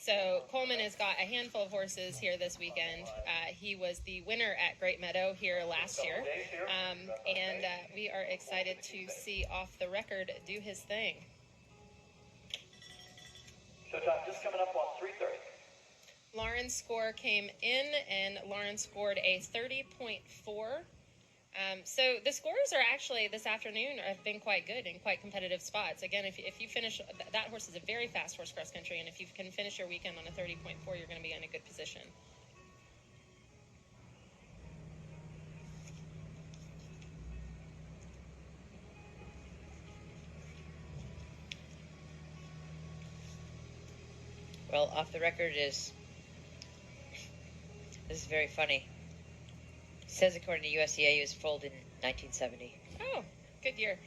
So Coleman has got a handful of horses here this weekend. He was the winner at Great Meadow here last year. And we are excited to see Off the Record do his thing. Showtime just coming up on 3:30. Lauren's score came in, and Lauren scored a 30.4. So the scores are actually this afternoon have been quite good in quite competitive spots. Again, if you finish, that horse is a very fast horse cross country, and if you can finish your weekend on a 30.4, you're going to be in a good position. Well, Off the Record is, this is very funny. It says according to USDA, he was foaled in 1970. Oh, good year.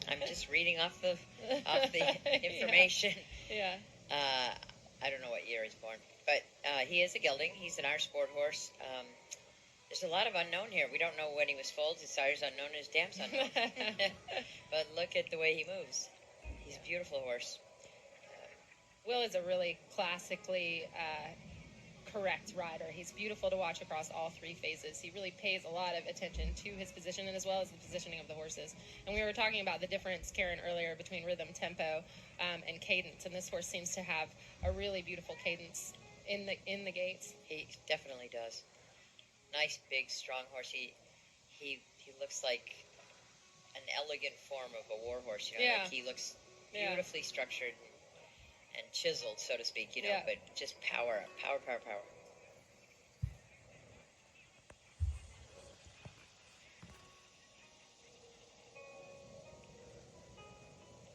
I'm just reading off the information. Yeah. I don't know what year he's born, but he is a gelding. He's an Irish sport horse. There's a lot of unknown here. We don't know when he was foaled. His sire's unknown, his dam's unknown. But look at the way he moves. He's a beautiful horse. Will is a really classically correct rider. He's beautiful to watch across all three phases. He really pays a lot of attention to his position and as well as the positioning of the horses. And we were talking about the difference, Karen, earlier between rhythm, tempo, and cadence. And this horse seems to have a really beautiful cadence in the gates. He definitely does. Nice, big, strong horse. He looks like an elegant form of a war horse. You know, like he looks beautifully structured and chiseled, so to speak, you know, but just power.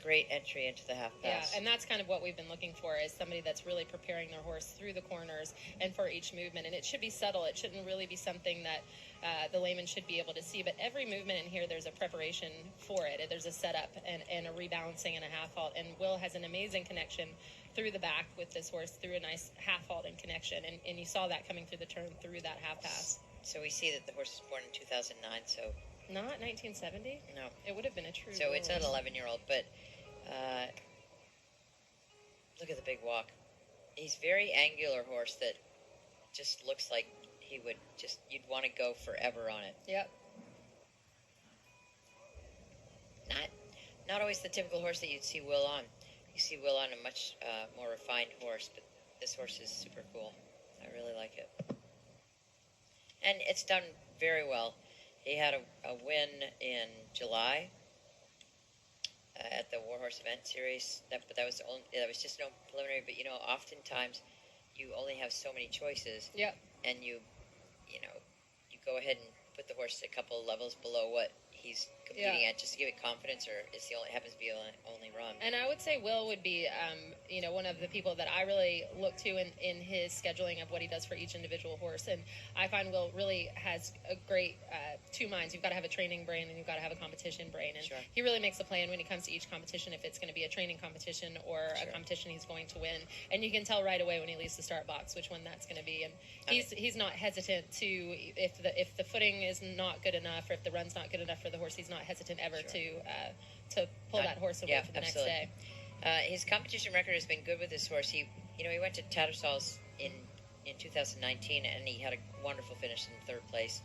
Great entry into the half pass. Yeah, and that's kind of what we've been looking for, is somebody that's really preparing their horse through the corners and for each movement. And it should be subtle. It shouldn't really be something that the layman should be able to see. But every movement in here, there's a preparation for it. There's a setup and a rebalancing and a half halt. And Will has an amazing connection through the back with this horse, through a nice half halt and connection. And you saw that coming through the turn through that half pass. So we see that the horse was born in 2009, so... Not 1970? No. It would have been a true So it's an 11-year-old, but... look at the big walk. He's very angular horse that just looks like he would just, you'd want to go forever on it. Yep. Not always the typical horse that you'd see Will on. You see Will on a much more refined horse, but this horse is super cool. I really like it. And it's done very well. He had a win in July at the Warhorse Event Series, but that was just no preliminary. But you know, oftentimes you only have so many choices. Yep. And you go ahead and put the horse a couple of levels below what he's competing at, just to give it confidence, or happens to be only run. And I would say Will would be, one of the people that I really look to in his scheduling of what he does for each individual horse. And I find Will really has a great two minds. You've got to have a training brain and you've got to have a competition brain. And he really makes a plan when he comes to each competition, if it's going to be a training competition or a competition he's going to win. And you can tell right away when he leaves the start box which one that's going to be. And he's not hesitant to, if the footing is not good enough, or if the run's not good enough for the horse, he's not hesitant ever to pull that horse away for the next day. His competition record has been good with this horse. He went to Tattersall's in 2019, and he had a wonderful finish in third place,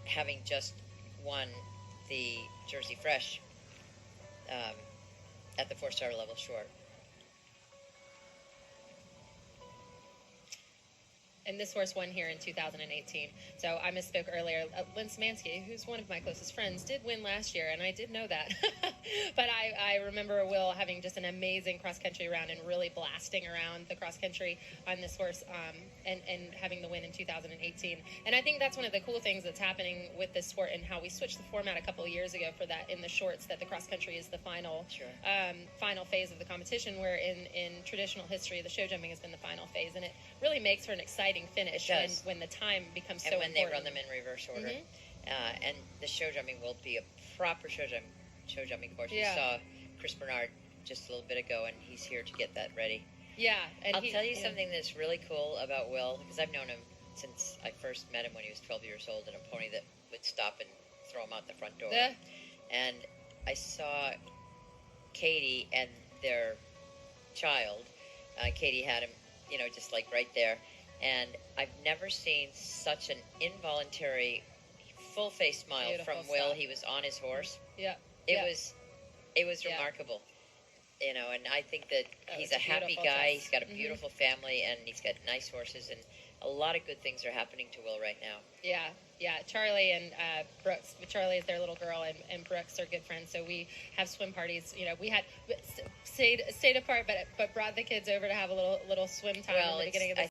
having just won the Jersey Fresh at the 4-star level short. And this horse won here in 2018. So I misspoke earlier. Lynn Szymanski, who's one of my closest friends, did win last year, and I did know that. But I remember Will having just an amazing cross-country round and really blasting around the cross-country on this horse and having the win in 2018. And I think that's one of the cool things that's happening with this sport, and how we switched the format a couple of years ago for that in the shorts, that the cross-country is the final phase of the competition, where in traditional history, the show jumping has been the final phase. And it really makes for an exciting finish when the time becomes so important. And when they run them in reverse order. And the show jumping will be a proper show jumping course. We saw Chris Bernard just a little bit ago, and he's here to get that ready. Yeah. And I'll tell you something that's really cool about Will, because I've known him since I first met him when he was 12 years old, in a pony that would stop and throw him out the front door. And I saw Katie and their child Katie had him, just like right there. And I've never seen such an involuntary, full-face smile Beautiful from Will. stuff. He was on his horse. Yeah. It yeah. was Yeah. remarkable. And I think that he's it's a happy beautiful guy. test. He's got a beautiful family, and he's got nice horses, and a lot of good things are happening to Will right now. Yeah. Charlie and Brooks. Charlie is their little girl, and Brooks are good friends. So we have swim parties. We had stayed apart, but brought the kids over to have a little swim time Well, in the beginning of the